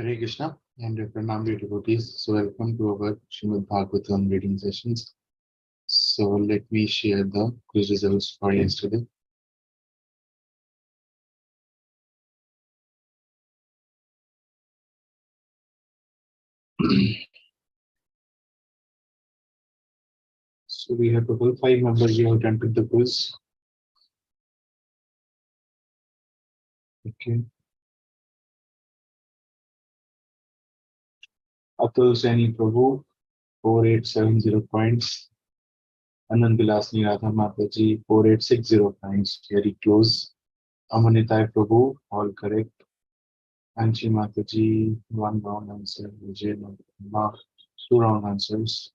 Hare Krishna and Pranam dear devotees. So welcome to our Srimad Bhagavatam reading sessions. So let me share the quiz results for yesterday. So we have total 5 members who have attempted the quiz. Okay. Atul Saini Prabhu, 4870 points. Anand Vilasni Radha Mataji, 4860 points. Very close. Amanitai Prabhu, all correct. Anchi Mataji, one wrong answer. Vijay Mark, two wrong answers.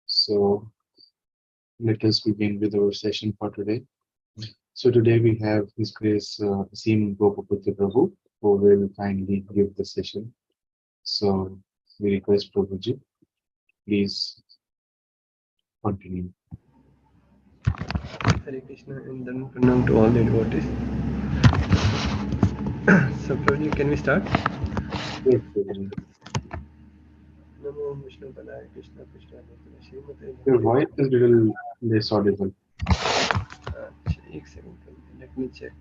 So let us begin with our session for today. So today we have His Grace Asim Gopaputra Prabhu, who will kindly give the session. So we request Prabhuji, please continue. Hare Krishna and then pranam to all the devotees. So, Prabhuji, can we start? Yes, Prabhuji. Namo Vishnu Padaya Krishna Krishna Bhakti Srimate Your Bhakti. voice is a little less audible. One second, let me check.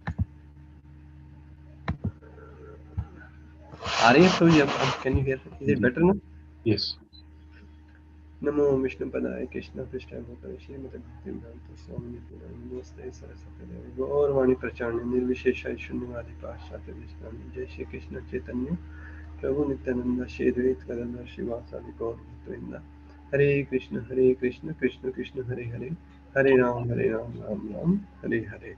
आ रही है प्रभुजी अब can you hear? Is it better now? Yes. नमो विष्णु पदाय कृष्ण पृष्ठाय भूतले श्रीमते भक्तिवेदांत स्वामी नमोस्ते सरस्वती देवी गौरवाणी प्रचारणे निर्विशेषाय शून्यवादी पाश्चात्य देशनानि जय श्री कृष्ण चैतन्य प्रभु नित्यानंद श्री द्वैत गदाधर शिवासादि गौर भक्तवृंद हरे कृष्ण कृष्ण कृष्ण हरे हरे हरे राम राम राम हरे हरे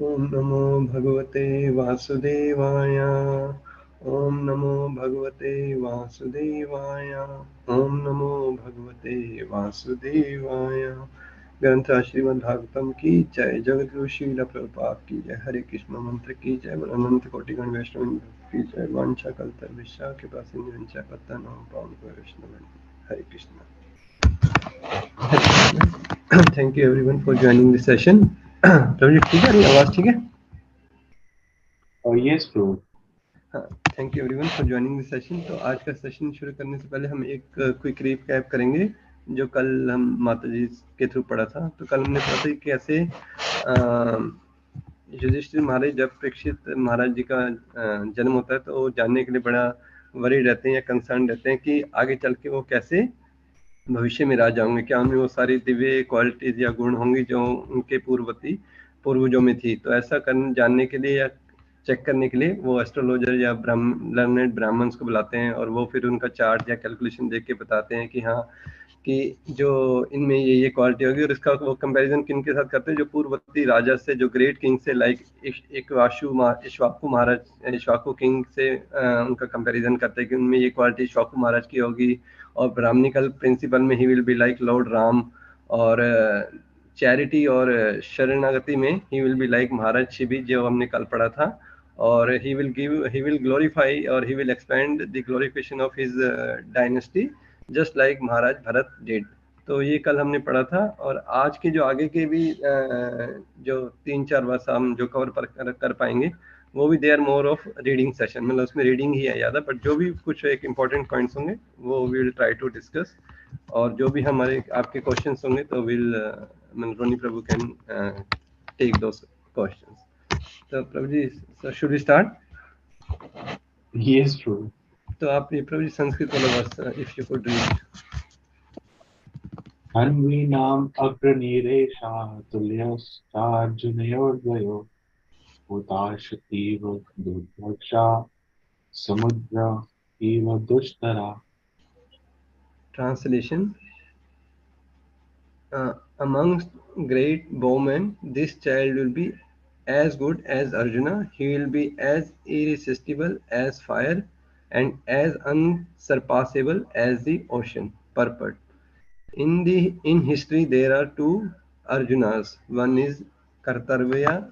ओम नमो भगवते वासुदेवाय ओम नमो भगवते वासुदेवाय ओम नमो भगवते वासुदेवाय। ग्रंथ श्रीमद् भागवतम की जय। जगत गुरु श्रील प्रभुपाद की जय। हरे कृष्ण मंत्र की जय। अनंत कोटि गण वैष्णव की जय। वांछा कल्तर विश्वा के पास पत्ता नाम पावन वैष्णव। Hare Krishna. Thank you everyone for joining this session. Prabhu ji ठीक है, आवाज ठीक है? Yes, Prabhu. हाँ, thank you everyone for joining this session. तो आज का सेशन शुरू करने से पहले हम एक क्विक रिकैप करेंगे जो कल हम माता जी के थ्रू पढ़ा था। तो कल हमने पढ़ा था कि कैसे युधिष्ठिर महाराज जब परीक्षित महाराज जी का जन्म होता है तो वो जानने के लिए बड़ा वरी रहते हैं या कंसर्न रहते हैं कि आगे चल के वो कैसे भविष्य में राजा होंगे, क्या उनमें वो सारी दिव्य क्वालिटीज या गुण होंगी जो उनके पूर्वजों में थी। तो ऐसा जानने के लिए या चेक करने के लिए वो एस्ट्रोलॉजर या लर्नेड ब्राह्मण्स को बुलाते हैं और वो फिर उनका चार्ट या कैलकुलेशन देख के बताते हैं कि हाँ कि जो इनमें ये क्वालिटी होगी। और इसका वो कंपैरिजन किन के साथ करते हैं? जो पूर्ववर्ती राजा से, जो ग्रेट किंग से, लाइक इक्ष्वाकु किंग से उनका कंपैरिजन करते हैं कि उनमें ये क्वालिटी इक्ष्वाकु महाराज की होगी। और ब्राह्मणिकल प्रिंसिपल में ही will be like Lord Ram. और चैरिटी और शरणागति में ही विल बी लाइक महाराज शिवी, जो हमने कल पढ़ा था। और he will glorify or he will expand the glorification of his dynasty just like Maharaj Bharat did। तो ये कल हमने पढ़ा था। और आज के जो आगे के भी जो 3-4 वर्ष हम जो कवर कर पाएंगे वो भी they are more of reading session, मतलब उसमें रीडिंग ही है ज़्यादा, बट जो भी कुछ एक इम्पोर्टेंट पॉइंट्स होंगे वो we will try to discuss. और जो भी हमारे आपके क्वेश्चंस होंगे तो will Roni Prabhu can take those questions. तो Prabhu ji, should we start? Yes, Prabhu. तो आप ये प्रभु जी संस्कृत वाला verse if you could read. अन्वीनाम अग्रनीरेषाः तुल्यश्चार्जुनयोर्द्वयो हुताशतीव दुर्धर्षा समुद्र इव दुष्करा। Translation: amongst great bowmen, this child will be as good as Arjuna. He will be as irresistible as fire and as unsurpassable as the ocean. Purport: in history there are two Arjunas. One is Kartarvya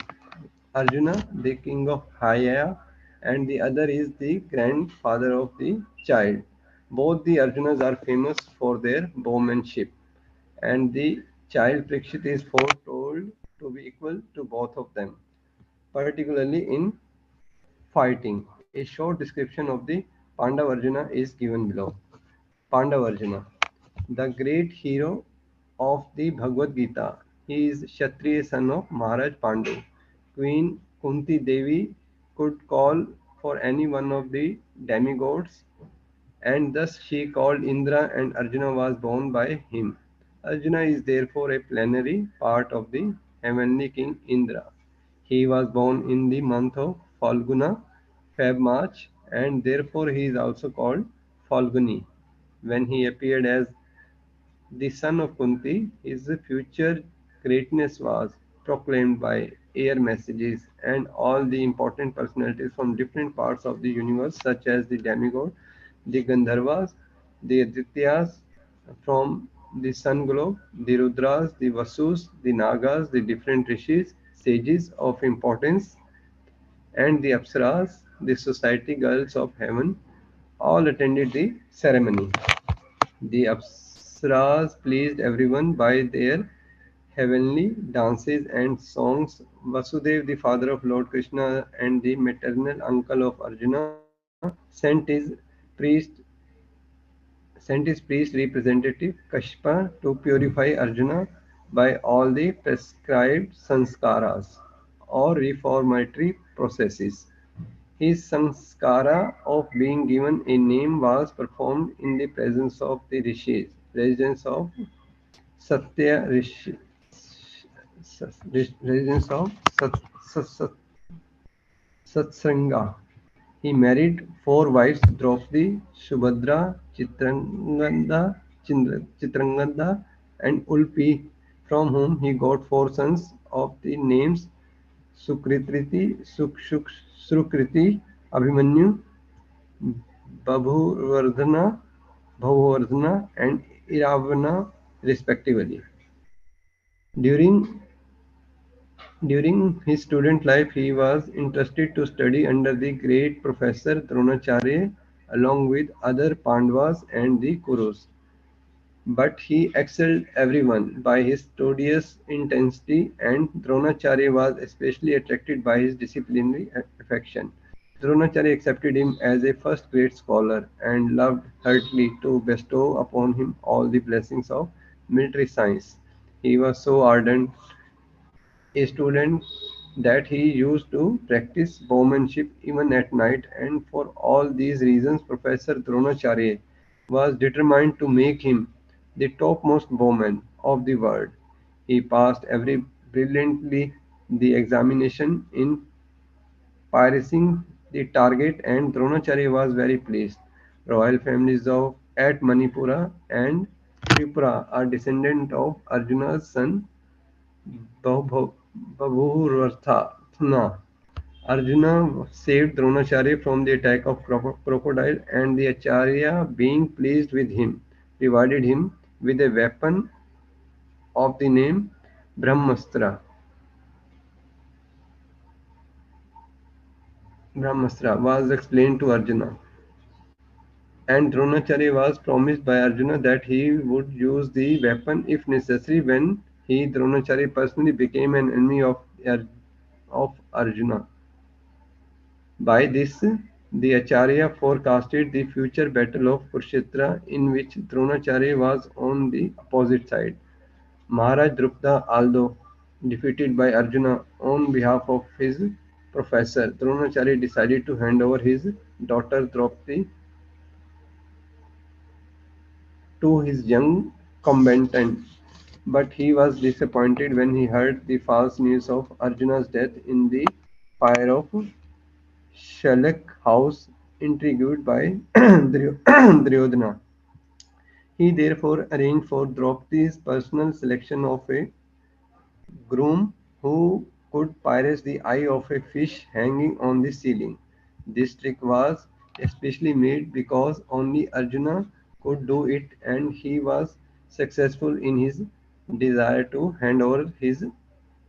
Arjuna, the king of Haya, and the other is the grandfather of the child. Both the Arjunas are famous for their bowmanship, and the child Parikshit is foretold to be equal to both of them, particularly in fighting. A short description of the Pandavarjuna is given below. Pandavarjuna, the great hero of the Bhagavad Gita. He is Kshatriya son of Maharaj Pandu. Queen Kunti Devi could call for any one of the demigods, and thus she called Indra, and Arjuna was born by him. Arjuna is therefore a plenary part of the heavenly king Indra. He was born in the month of Falguna, Feb March, and therefore he is also called Falguni. When he appeared as the son of Kunti, his future greatness was proclaimed by air messages, and all the important personalities from different parts of the universe, such as the demigod, the Gandharvas, the Adityas from the sun globe, the Rudras, the Vasus, the Nagas, the different rishis, sages of importance, and the Apsaras, the society girls of heaven, all attended the ceremony. The Apsaras pleased everyone by their heavenly dances and songs. Vasudev, the father of Lord Krishna and the maternal uncle of Arjuna, priest sent his priest representative Kashpa to purify Arjuna by all the prescribed sanskaras or reformatory processes. His sanskara of being given a name was performed in the presence of the rishis, residents of Satya Rishi, residents of Satsanga. He married four wives: Draupadi, Subhadra, Chitrangada, and Ulpi, from whom he got four sons of the names Sukriti, Abhimanyu, Babhuvardhana, and Iravana, respectively. During During his student life, he was interested to study under the great professor Dronacharya along with other Pandavas and the Kurus. But he excelled everyone by his studious intensity, and Dronacharya was especially attracted by his disciplinary affection. Dronacharya accepted him as a first-grade scholar and loved heartily to bestow upon him all the blessings of military science. He was so ardent a student that he used to practice bowmanship even at night, and for all these reasons Professor Dronacharya was determined to make him the topmost bowman of the world. He passed every brilliantly the examination in piercing the target, and Dronacharya was very pleased. Royal families of at Manipura and Tripura are descendant of Arjuna's son Babhurvarthana. Arjuna saved Dronacharya from the attack of crocodile, and the Acharya, being pleased with him, rewarded him with a weapon of the name Brahmastra. Brahmastra was explained to Arjuna, and Dronacharya was promised by Arjuna that he would use the weapon if necessary when he, Dronacharya, personally became an enemy of Arjuna. By this, the Acharya forecasted the future battle of Kurukshetra, in which Dronacharya was on the opposite side. Maharaj Drupada, although defeated by Arjuna on behalf of his professor, Dronacharya decided to hand over his daughter Draupadi to his young combatant. But he was disappointed when he heard the false news of Arjuna's death in the fire of Shalak house, intrigued by Duryodhana. He therefore arranged for Draupadi's personal selection of a groom who could pierce the eye of a fish hanging on the ceiling. This trick was especially made because only Arjuna could do it, and he was successful in his desire to hand over his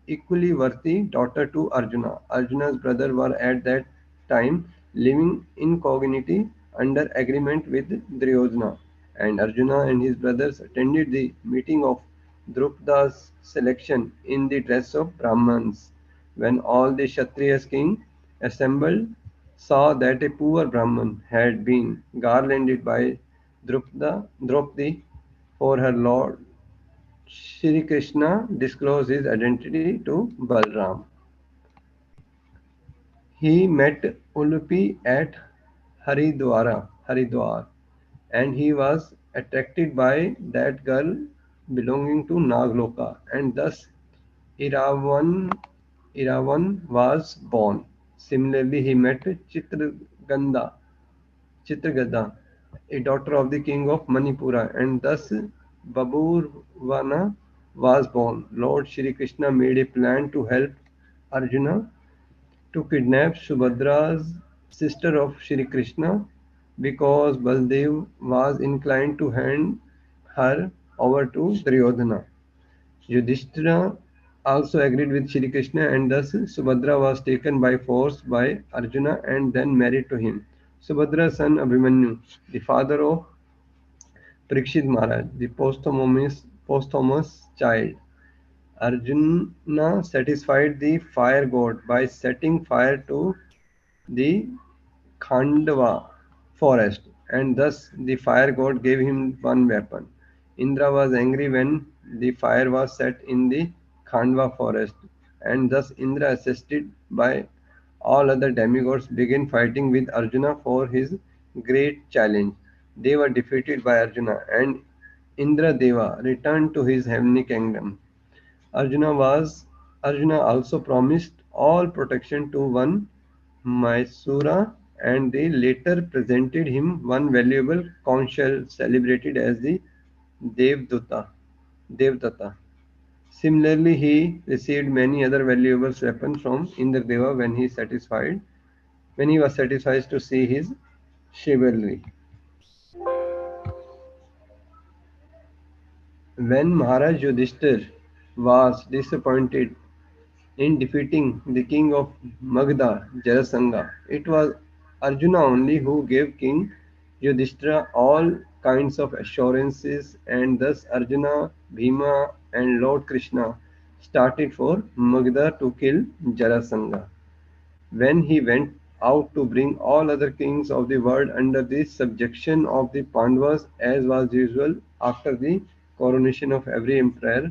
equally worthy daughter to Arjuna. Arjuna's brothers were at that time living incognito under agreement with Duryodhana, and Arjuna and his brothers attended the meeting of Drupada's selection in the dress of Brahmans. When all the Kshatriyas king assembled, saw that a poor Brahman had been garlanded by Draupadi for her lord, Shri Krishna disclosed his identity to Balram. He met Ulupi at Haridwar, and he was attracted by that girl belonging to Nagloka, and thus Iravan, Iravan was born. Similarly, he met Chitragada, a daughter of the king of Manipura, and thus Baburvana was born. Lord Shri Krishna made a plan to help Arjuna to kidnap Subhadra's sister of Shri Krishna because Baldev was inclined to hand her over to Duryodhana. Yudhishthira also agreed with Shri Krishna, and thus Subhadra was taken by force by Arjuna and then married to him. Subhadra's son Abhimanyu, the father of Parikshit Maharaj, the posthumous child. Arjuna satisfied the fire god by setting fire to the Khandva forest, and thus the fire god gave him one weapon. Indra was angry when the fire was set in the Khandva forest, and thus Indra, assisted by all other demigods, began fighting with Arjuna for his great challenge. They were defeated by Arjuna, and Indra Deva returned to his heavenly kingdom. Arjuna was Arjuna also promised all protection to one Mysura, and they later presented him one valuable conch shell celebrated as the Devdutta. Devdatta. Similarly, he received many other valuable weapons from Indradeva when he was satisfied to see his chivalry. When Maharaj Yudhishthir was disappointed in defeating the king of Magda, Jarasandha, it was Arjuna only who gave King Yudhishthira all kinds of assurances, and thus Arjuna, Bhima, and Lord Krishna started for Magda to kill Jarasandha. When he went out to bring all other kings of the world under the subjection of the Pandavas, as was usual after the coronation of every emperor,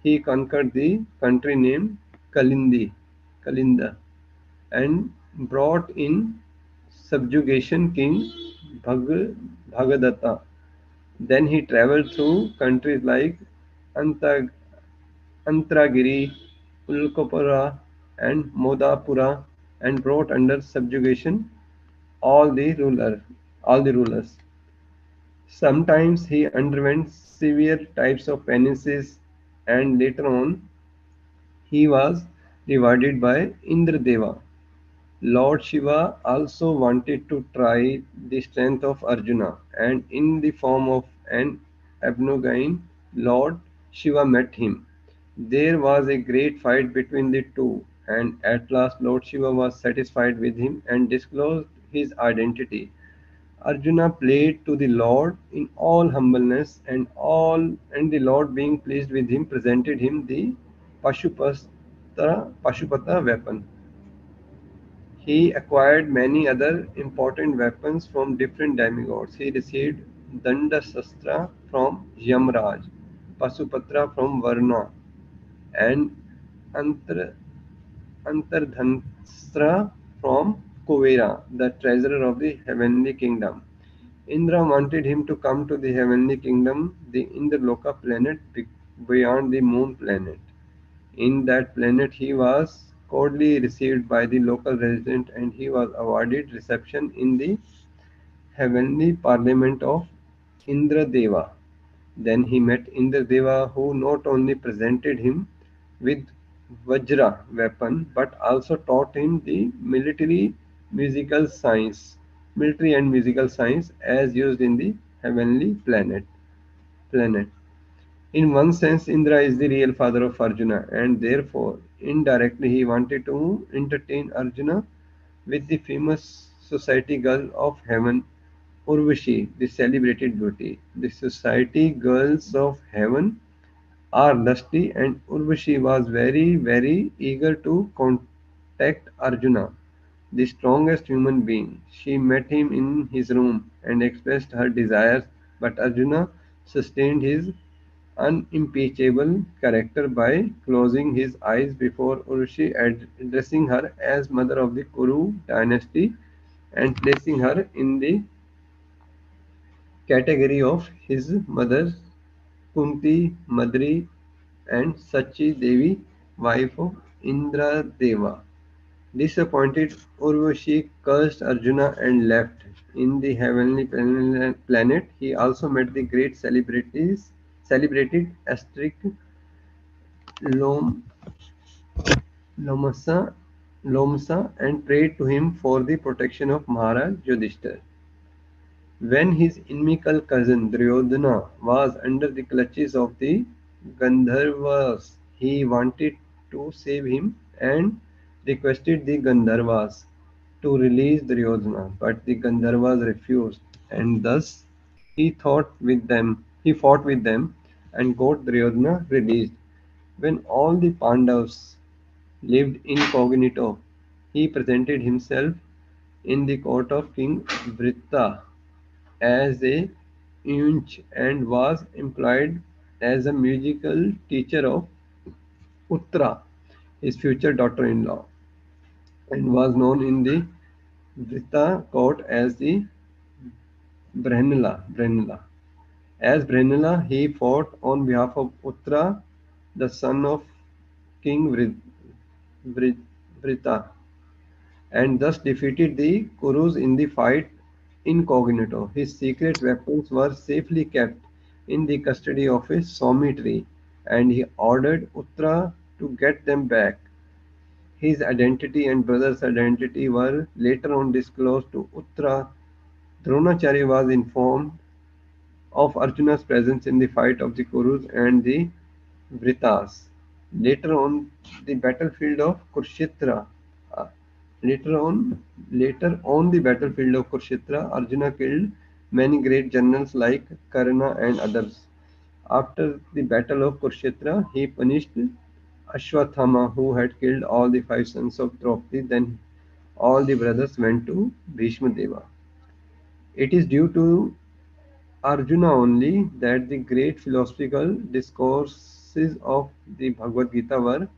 he conquered the country named Kalinda, and brought in subjugation king Bhagadatta. Then he traveled through countries like Anta- Antragiri, Ulkapura, and Modapura, and brought under subjugation all the ruler, all the rulers. Sometimes he underwent severe types of penances, and later on he was rewarded by Indradeva. Lord Shiva also wanted to try the strength of Arjuna, and in the form of an abnegine, Lord Shiva met him. There was a great fight between the two, and at last Lord Shiva was satisfied with him and disclosed his identity. Arjuna played to the Lord in all humbleness, and the Lord, being pleased with him, presented him the Pashupata weapon. He acquired many other important weapons from different demigods. He received Dandasastra from Yamraj, Pasupatra from Varna, and Antar, Antardhanstra from Kuvera, the treasurer of the heavenly kingdom. Indra wanted him to come to the heavenly kingdom, the Indraloka planet beyond the moon planet. In that planet, he was cordially received by the local resident, and he was awarded reception in the heavenly parliament of Indradeva. Then he met Indradeva, who not only presented him with Vajra weapon but also taught him the musical science, military and musical science as used in the heavenly planet. In one sense, Indra is the real father of Arjuna, and therefore, indirectly, he wanted to entertain Arjuna with the famous society girl of heaven, Urvashi, the celebrated beauty. The society girls of heaven are lusty, and Urvashi was very, very eager to contact Arjuna. the strongest human being. She met him in his room and expressed her desires, but Arjuna sustained his unimpeachable character by closing his eyes before Urvashi, addressing her as mother of the Kuru dynasty and placing her in the category of his mothers Kunti, Madri, and Sachi Devi, wife of Indradeva. Disappointed, Urvashi cursed Arjuna and left. In the heavenly planet, he also met the great celebrated asterisk Lom, Lomasa, Lomsa and prayed to him for the protection of Maharaj Yudhishthir. When his inimical cousin Duryodhana was under the clutches of the Gandharvas, he wanted to save him and requested the Gandharvas to release Duryodhana, but the Gandharvas refused, and thus he fought with them and got Duryodhana released. When all the Pandavas lived incognito, he presented himself in the court of King Vritta as a eunuch and was employed as a musical teacher of Uttara, his future daughter-in-law, and was known in the Vritta court as the Brennala. As Brennala, he fought on behalf of Uttara, the son of King Vritta, and thus defeated the Kurus in the fight incognito. His secret weapons were safely kept in the custody of a Somi tree, and he ordered Uttara to get them back. His identity and brother's identity were later on disclosed to Uttara. Dronacharya was informed of Arjuna's presence in the fight of the Kurus and the Vritas. Later on the battlefield of Kurukshetra, uh, later on the battlefield of Kurukshetra, Arjuna killed many great generals like Karna and others. After the battle of Kurukshetra, he punished Ashwathama, who had killed all the five sons of Draupadi. Then all the brothers went to Bhishma Deva. It is due to Arjuna only that the great philosophical discourses of the Bhagavad Gita were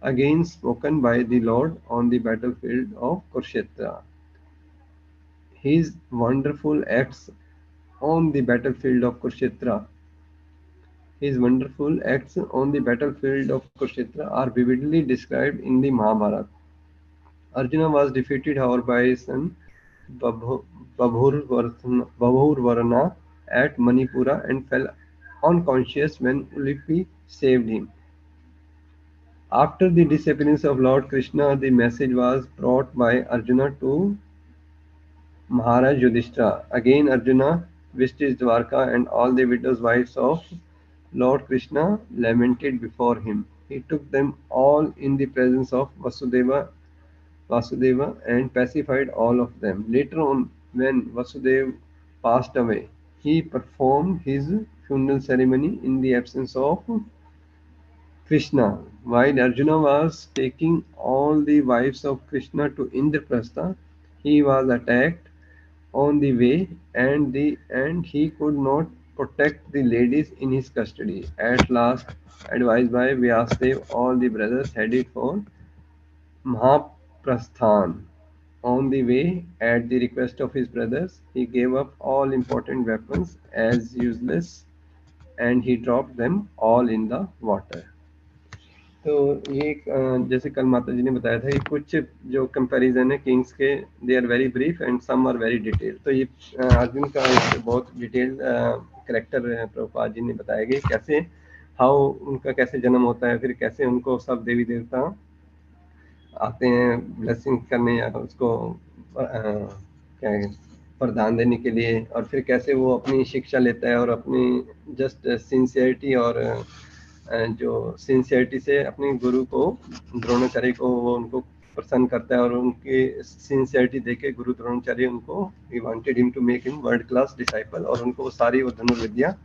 again spoken by the Lord on the battlefield of Kurukshetra. His wonderful acts on the battlefield of Kurukshetra His wonderful acts on the battlefield of Kurukshetra are vividly described in the Mahabharata. Arjuna was defeated, however, by his son Babhu- Babhurvarna at Manipura and fell unconscious when Ulipi saved him. After the disappearance of Lord Krishna, the message was brought by Arjuna to Maharaj Yudhishthira. Again Arjuna visited Dwarka and all the widows' wives of Lord Krishna lamented before him. He took them all in the presence of Vasudeva and pacified all of them. Later on, when Vasudeva passed away, he performed his funeral ceremony in the absence of Krishna. While Arjuna was taking all the wives of Krishna to Indraprastha, he was attacked on the way and he could not protect the ladies in his custody. At last, advised by Vyasadeva, all the brothers headed for Mahaprasthan. On the way, at the request of his brothers, he gave up all important weapons as useless and he dropped them all in the water. तो ये जैसे कल माता जी ने बताया था, ये कुछ जो कंपैरिजन है किंग्स के, they are very brief and some are very detail. तो ये अर्जुन का एक बहुत डिटेल्ड करेक्टर प्रभुपाद जी ने बताया कि कैसे हाउ उनका कैसे जन्म होता है, फिर कैसे उनको सब देवी देवता आते हैं ब्लेसिंग करने या उसको क्या है वरदान देने के लिए, और फिर कैसे वो अपनी शिक्षा लेता है और अपनी जस्ट सिंसियरिटी और जो सिंसियरिटी से अपने गुरु को द्रोणाचार्य को वो उनको प्रसन्न करता है और उनकी सिंसियरिटी देके गुरु द्रोणाचार्य उनको he wanted him to make him world class disciple और उनको सारी वो धनुर्विद्या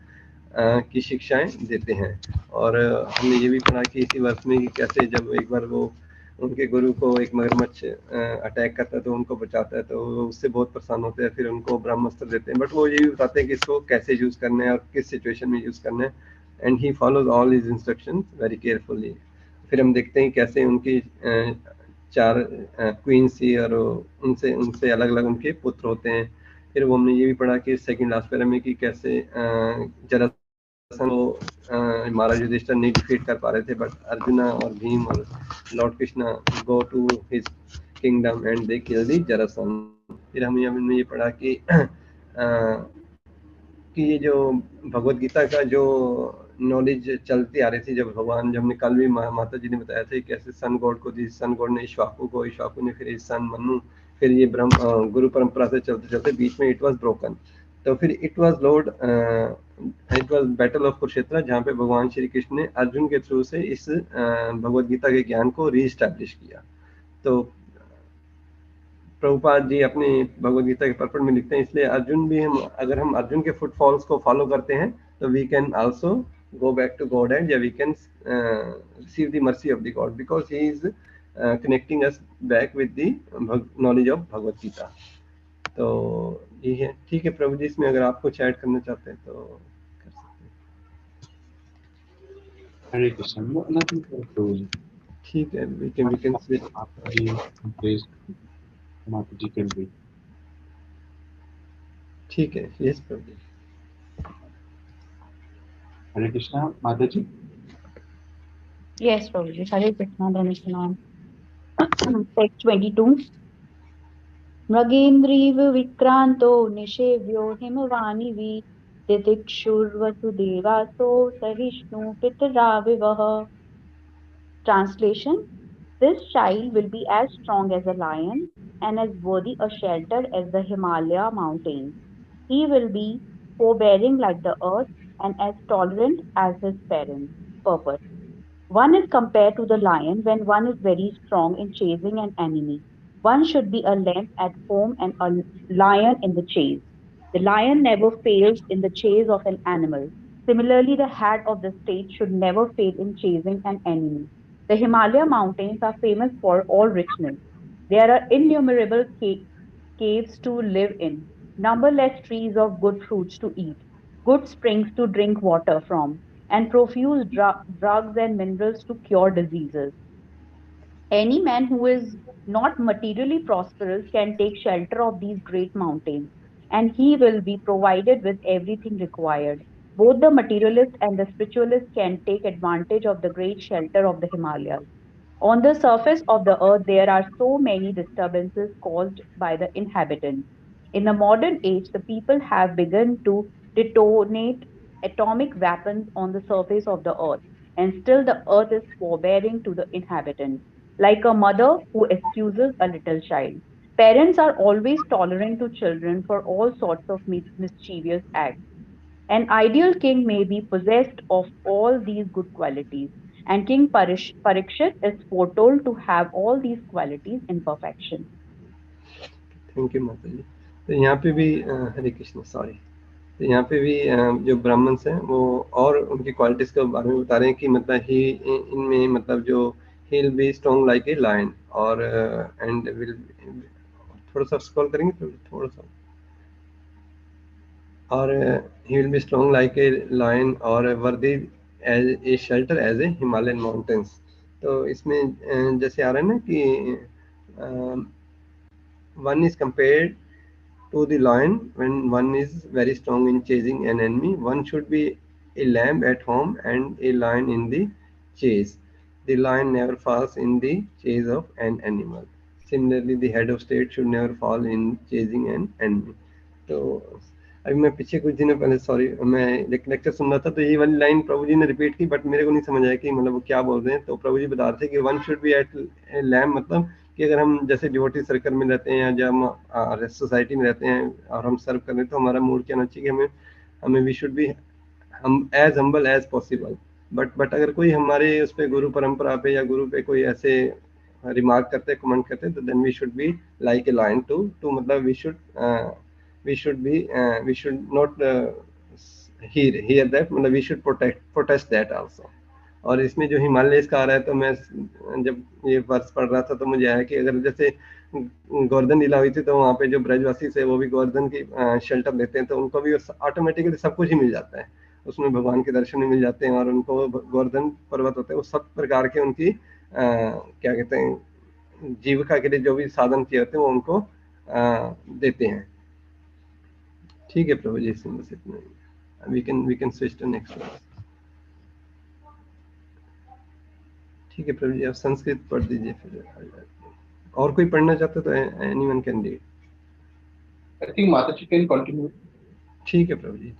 की शिक्षाएं देते हैं. और हमने ये भी पढ़ा कि इसी वर्ष में कि कैसे जब एक बार वो उनके गुरु को एक मगरमच्छ अटैक करता है तो उनको बचाता है, तो उससे बहुत परेशान होते हैं, फिर उनको ब्रह्मास्त्र देते हैं, बट वो ये भी बताते हैं कि इसको कैसे यूज करना है और किस सिचुएशन में यूज करना है, and he follows all his instructions very carefully. फिर हम देखते हैं कैसे उनकी 4 क्वींस थी और उनसे उनसे अलग अलग उनके पुत्र होते हैं। फिर वो हमने ये भी पढ़ा कि सेकंड लास्ट पैरा में कि कैसे जरा को महाराज युधिष्ठिर नहीं डिफीट कर पा रहे थे, बट अर्जुना और भीम और lord Krishna go to his kingdom and they kill the Jarasandh. फिर हमने ये पढ़ा कि ये जो भगवत गीता का जो नॉलेज चलती आ रही थी, जब भगवान, जब हमने कल भी माता जी ने बताया था कैसे सन गॉड को दी, सन गॉड ने इश्वाकु को, इश्वाकु ने फिर सन मनु, फिर ये ब्रह्म गुरु परंपरा से चलते चलते बीच में इट वाज ब्रोकन। तो फिर it was battle of Kurukshetra, जहाँ पे भगवान श्री कृष्ण ने अर्जुन के थ्रू से इस भगवत गीता के ज्ञान को रीस्टैब्लिश किया। तो प्रभुपाद जी अपनी भगवत गीता के पर्पट में लिखते हैं, इसलिए अर्जुन भी, हम अगर हम अर्जुन के फुटफॉल्स को फॉलो करते हैं तो we can also go back to Godhead, या we can receive the mercy of the God because he is connecting us back with the knowledge of Bhagavad Gita। तो ये है, ठीक है प्रभु जी, इसमें अगर आप कुछ ऐड करना चाहते हैं तो कर सकते हैं। Hare Krishna. No, nothing to add, Prabhuji. ठीक है, we can switch। Mataji, please, Mataji can read. ठीक है, yes Prabhu ji. Hare Krishna, Mataji. Yes, Prabhuji. Hare Krishna, Dhanushnaam. Text 22. Mragendriv Vikranto Nishevyo Himavanivi Titikshurvasudevaso Sahishnu Pitaravivaha. Translation: This child will be as strong as a lion and as worthy a shelter as the Himalaya mountains. He will be forbearing like the earth and as tolerant as his parents. Purpose: One is compared to the lion when one is very strong in chasing an enemy. One should be a lamb at home and a lion in the chase. The lion never fails in the chase of an animal. Similarly, the head of the state should never fail in chasing an enemy. The Himalaya mountains are famous for all richness. There are innumerable caves to live in, numberless trees of good fruits to eat, good springs to drink water from, and profuse drugs and minerals to cure diseases. Any man who is not materially prosperous can take shelter of these great mountains, and he will be provided with everything required. Both the materialist and the spiritualist can take advantage of the great shelter of the Himalayas. On the surface of the earth, there are so many disturbances caused by the inhabitants. In the modern age, the people have begun to detonate atomic weapons on the surface of the earth, and still the earth is forbearing to the inhabitants, like a mother who excuses a little child. Parents are always tolerant to children for all sorts of mischievous acts. An ideal king may be possessed of all these good qualities, and King Parikshit is foretold to have all these qualities in perfection. Thank you माता जी। तो यहाँ पे भी हरे Krishna, sorry, तो यहाँ पे भी जो ब्राह्मण्स हैं वो और उनकी क्वालिटीज के बारे में बता रहे हैं कि मतलब ही इनमें मतलब जो he will be strong like a lion, और एंड विल, थोड़ा सा स्क्रॉल करेंगे तो थोड़ा सा, और he will be strong like a lion और worthy as a shelter as a Himalayan mountains. तो इसमें जैसे आ रहा है ना कि one is compared to the lion when one is very strong in chasing an enemy. One should be a lamb at home and a lion in the chase. The lion never falls in the chase of an animal. Similarly, the head of state should never fall in chasing an enemy. तो अभी मैं पीछे कुछ दिनों पहले, sorry, मैं lecture सुन रहा था तो ये वाली लाइन प्रभु जी ने रिपीट की, बट मेरे को नहीं समझ आया कि मतलब वो क्या बोल रहे हैं। तो प्रभु जी बता रहे थे कि one should be at lamb, मतलब कि अगर हम जैसे डिवोटी सर्कल में रहते हैं या जब हम सोसाइटी में रहते हैं और हम सर्व कर रहे हैं तो हमारा मूड क्या होना चाहिए कि हमें हमें वी शुड बी हम as humble as possible. But अगर कोई हमारे उस पर गुरु परंपरा पे या गुरु पे कोई ऐसे रिमार्क करते हैं, कमेंट करते हैं, तो then we should be like a lion too मतलब we should not hear that, मतलब we should protest that also। और इसमें जो हिमालयस का आ रहा है, तो मैं जब ये वर्ष पढ़ रहा था तो मुझे आया कि अगर जैसे गोवर्धन लीला हुई थी तो वहाँ पे जो ब्रजवासी से वो भी गोवर्धन की शेल्टर लेते हैं, तो उनको भी ऑटोमेटिकली सब कुछ ही मिल जाता है, उसमें भगवान के दर्शन भी मिल जाते हैं, और उनको गोवर्धन पर्वत होते हैं वो सब प्रकार के उनकी क्या कहते हैं जीविका के लिए जो भी साधन किए होते हैं वो उनको देते हैं। ठीक है प्रभु जी, बस इतना ही, we can switch to next one. ठीक है प्रभु जी, आप संस्कृत पढ़ दीजिए फिर, और कोई पढ़ना चाहते तो anyone can read. I think Mataji can continue. ठीक है प्रभु जी,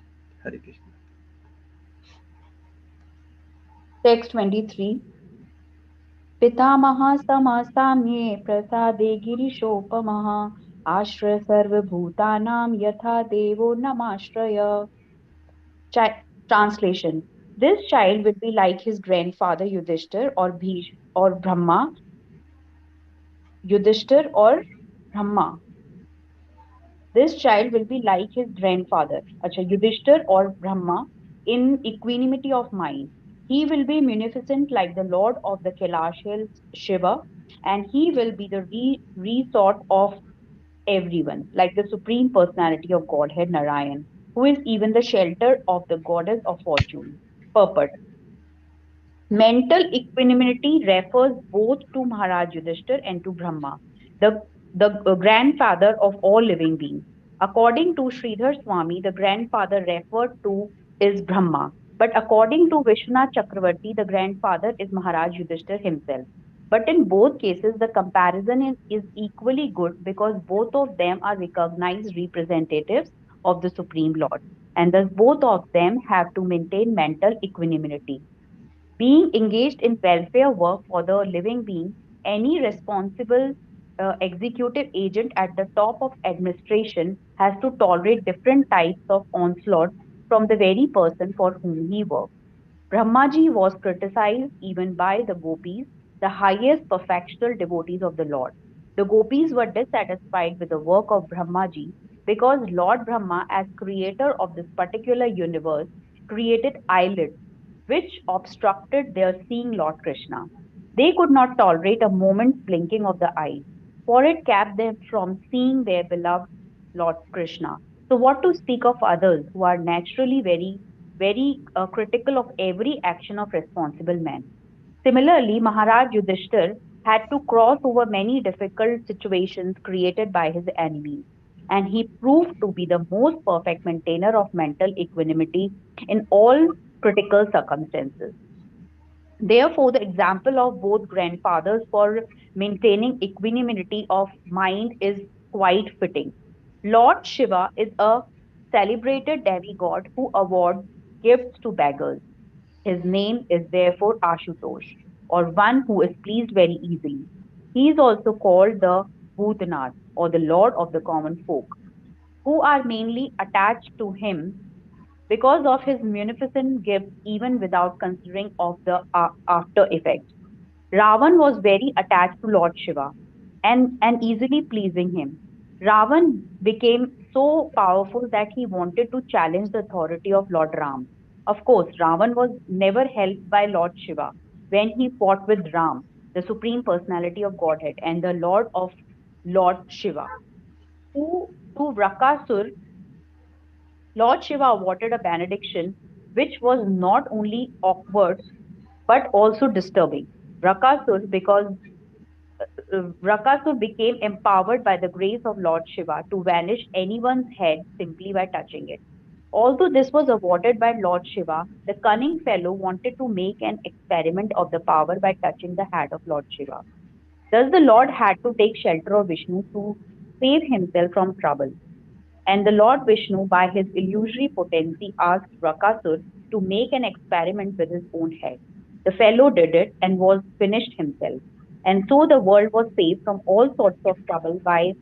हरे कृष्ण। Text 23. पितामहः समसाम्ये प्रसादे गिरिशोपमः आश्रय सर्वभूतानां यथा देवो नमाश्रय. Translation. This child will be like his grandfather Yudhishthir or Brahma. Yudhishthir or Brahma. This child will be like his grandfather, Yudhishthir or Brahma, in equanimity of mind. He will be munificent like the Lord of the Kailash hills, Shiva, and he will be the resort of everyone, like the Supreme Personality of Godhead Narayan, who is even the shelter of the goddess of fortune. Purport. Mental equanimity refers both to Maharaj Yudhishthir and to Brahma, the grandfather of all living beings. According to Sridhar Swami, the grandfather referred to is Brahma. But according to Vishwanath Chakravarti, the grandfather is Maharaj Yudhishthir himself. But in both cases, the comparison is equally good because both of them are recognized representatives of the Supreme Lord. And thus, both of them have to maintain mental equanimity. Being engaged in welfare work for the living being, any responsible executive agent at the top of administration has to tolerate different types of onslaught from the very person for whom he works. Brahmaji was criticized even by the gopis, the highest perfectional devotees of the Lord. The gopis were dissatisfied with the work of Brahmaji because Lord Brahma, as creator of this particular universe, created islets which obstructed their seeing Lord Krishna. They could not tolerate a moment's blinking of the eye, for it kept them from seeing their beloved Lord Krishna. So, what to speak of others who are naturally very critical of every action of responsible men? Similarly, Maharaj Yudhishthir had to cross over many difficult situations created by his enemies, and he proved to be the most perfect maintainer of mental equanimity in all critical circumstances. Therefore, the example of both grandfathers for maintaining equanimity of mind is quite fitting. Lord Shiva is a celebrated demigod who awards gifts to beggars. His name is therefore Ashutosh, or one who is pleased very easily. He is also called the Bhutanath, or the Lord of the common folk, who are mainly attached to him because of his munificent gifts, even without considering of the after effects. Ravan was very attached to Lord Shiva and easily pleasing him. Ravan became so powerful that he wanted to challenge the authority of Lord Ram. Of course, Ravan was never helped by Lord Shiva when he fought with Ram, the supreme personality of Godhead and the Lord of Lord Shiva, who to Rakasur Lord Shiva awarded a benediction which was not only awkward but also disturbing. Rakasur, because Rakasur became empowered by the grace of Lord Shiva to vanish anyone's head simply by touching it. Although this was awarded by Lord Shiva, the cunning fellow wanted to make an experiment of the power by touching the head of Lord Shiva. Thus, the Lord had to take shelter of Vishnu to save himself from trouble. And the Lord Vishnu, by his illusory potency, asked Rakasur to make an experiment with his own head. The fellow did it and was finished himself. And so the world was saved from all sorts of trouble by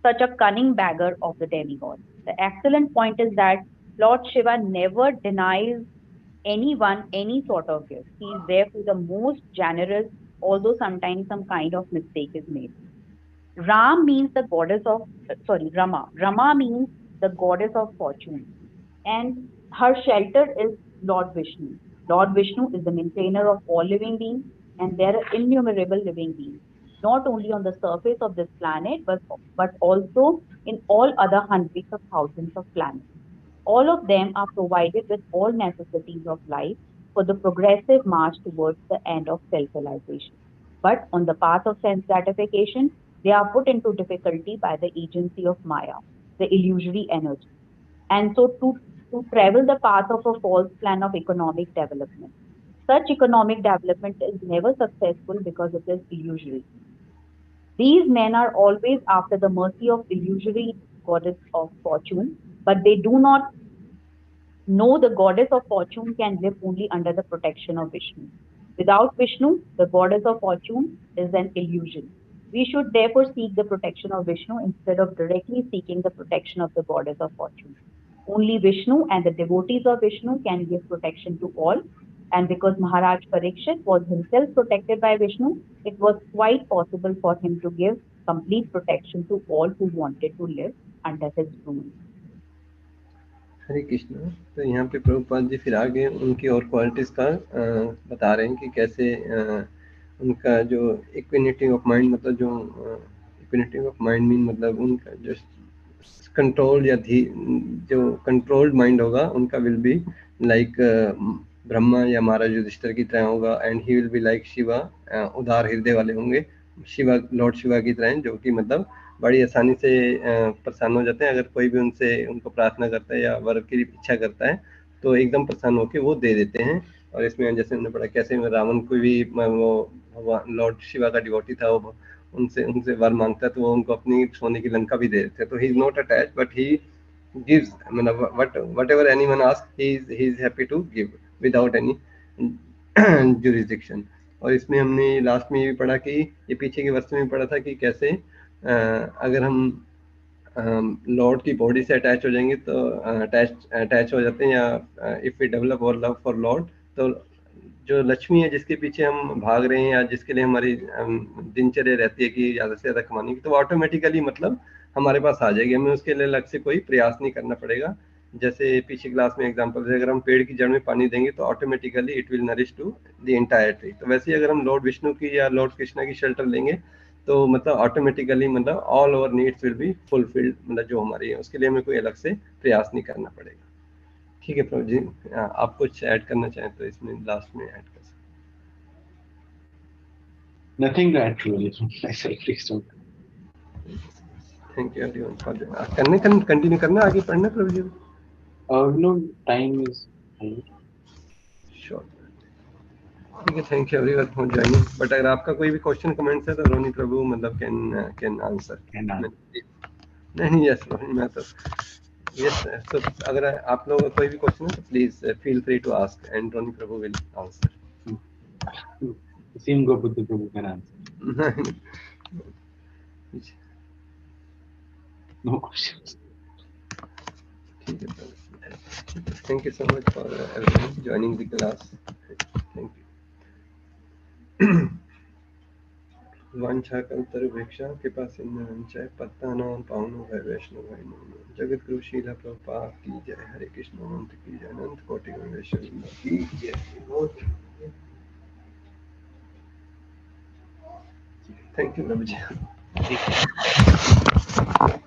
such a cunning beggar of the demigod. The excellent point is that Lord Shiva never denies anyone any sort of gift. He is therefore the most generous, although sometimes some kind of mistake is made. Ram means the goddess of, sorry, Rama. Rama means the goddess of fortune. And her shelter is Lord Vishnu. Lord Vishnu is the maintainer of all living beings, and there are innumerable living beings, not only on the surface of this planet, but also in all other hundreds of thousands of planets. All of them are provided with all necessities of life for the progressive march towards the end of self-realization. But on the path of sense gratification, they are put into difficulty by the agency of Maya, the illusory energy. And so to travel the path of a false plan of economic development. Such economic development is never successful because it is illusory. These men are always after the mercy of illusory goddess of fortune, but they do not know the goddess of fortune can live only under the protection of Vishnu. Without Vishnu, the goddess of fortune is an illusion. We should therefore seek the protection of Vishnu instead of directly seeking the protection of the goddess of fortune. Only Vishnu and the devotees of Vishnu can give protection to all. And because Maharaj Parikshit was himself protected by Vishnu, it was quite possible for him to give complete protection to all who wanted to live under his rule. हरे कृष्ण। तो यहाँ पे प्रभुपाद जी फिर आगे उनकी और qualities का बता रहे हैं कि कैसे उनका जो इक्विनिटी ऑफ माइंड, मतलब जो इक्विनिटी ऑफ माइंड मीन मतलब उनका जो कंट्रोल या जो कंट्रोल्ड माइंड होगा उनका विल बी लाइक ब्रह्मा या महाराज युधिष्ठिर की तरह होगा, and he will be like Shiva, उदार हृदय वाले होंगे, शिवा लॉर्ड शिवा की तरह, जो कि मतलब बड़ी आसानी से प्रसन्न हो जाते हैं। अगर कोई भी उनसे उनको प्रार्थना करता है या वर की इच्छा करता है तो एकदम प्रसन्न होकर वो दे देते हैं। और इसमें जैसे हमने पढ़ा कैसे रावण को भी वो लॉर्ड शिवा का डिवोटी था, वो उनसे उनसे वर मांगता है तो वो उनको अपनी सोने की लंका भी दे देते हैं। तो he is not attach but he gives, मतलब whatever anyone asks, he is happy to give without any jurisdiction। और इसमें हमने लास्ट में ये भी पढ़ा कि ये पीछे के वर्ष में भी पढ़ा था कि कैसे अगर हम लॉर्ड की बॉडी से अटैच हो जाएंगे तो अटैच हो जाते हैं, या इफ वी डेवलप और लव फॉर लॉर्ड, तो जो लक्ष्मी है जिसके पीछे हम भाग रहे हैं या जिसके लिए हमारी दिनचर्या रहती है कि ज़्यादा से ज़्यादा कमाने की, तो ऑटोमेटिकली मतलब हमारे पास आ जाएगी, हमें उसके लिए अलग से कोई प्रयास नहीं करना पड़ेगा। जैसे पीछे क्लास में एग्जांपल है, अगर हम पेड़ की जड़ में पानी देंगे तो automatically it will nourish to the entire tree. तो वैसे ही अगर हम लॉर्ड विष्णु की या लॉर्ड कृष्णा की शेल्टर लेंगे तो मतलब ऑटोमेटिकली मतलब all over needs will be fulfilled, मतलब जो हमारी है उसके लिए हमें कोई अलग से प्रयास नहीं करना पड़ेगा। ठीक है प्रभु जी, आप कुछ ऐड करना चाहें तो इसमें लास्ट में ऐड कर सकते। Nothing to add really from my side, please don't. Thank you everyone for करने कंटिन्यू करना आगे पढ़ना प्रभु जी। No, time is sure. ठीक है, thank you everyone for joining. But अगर आपका कोई भी क्वेश्चन कमेंट्स है तो रोनी प्रभु मतलब कैन आंसर। नहीं यस रोनी, मैं तो यस। तो अगर आप लोगों का कोई भी क्वेश्चन है तो please feel free to ask and Roni Prabhu will answer. Same go Buddha Prabhu can answer. No questions. ठीक है, thank you so much for everyone joining the class. Thank you. वांछाकल्पतरुभ्यश्च कृपासिन्धुश्च पतितानां पावनेभ्यो वैष्णवेभ्यो नमो नमः। जगत गुरु श्रील प्रभुपाद की जय। हरे कृष्ण अनंत की जय। अनंत कोटि वैष्णव की जय। Thank you Prabhu ji.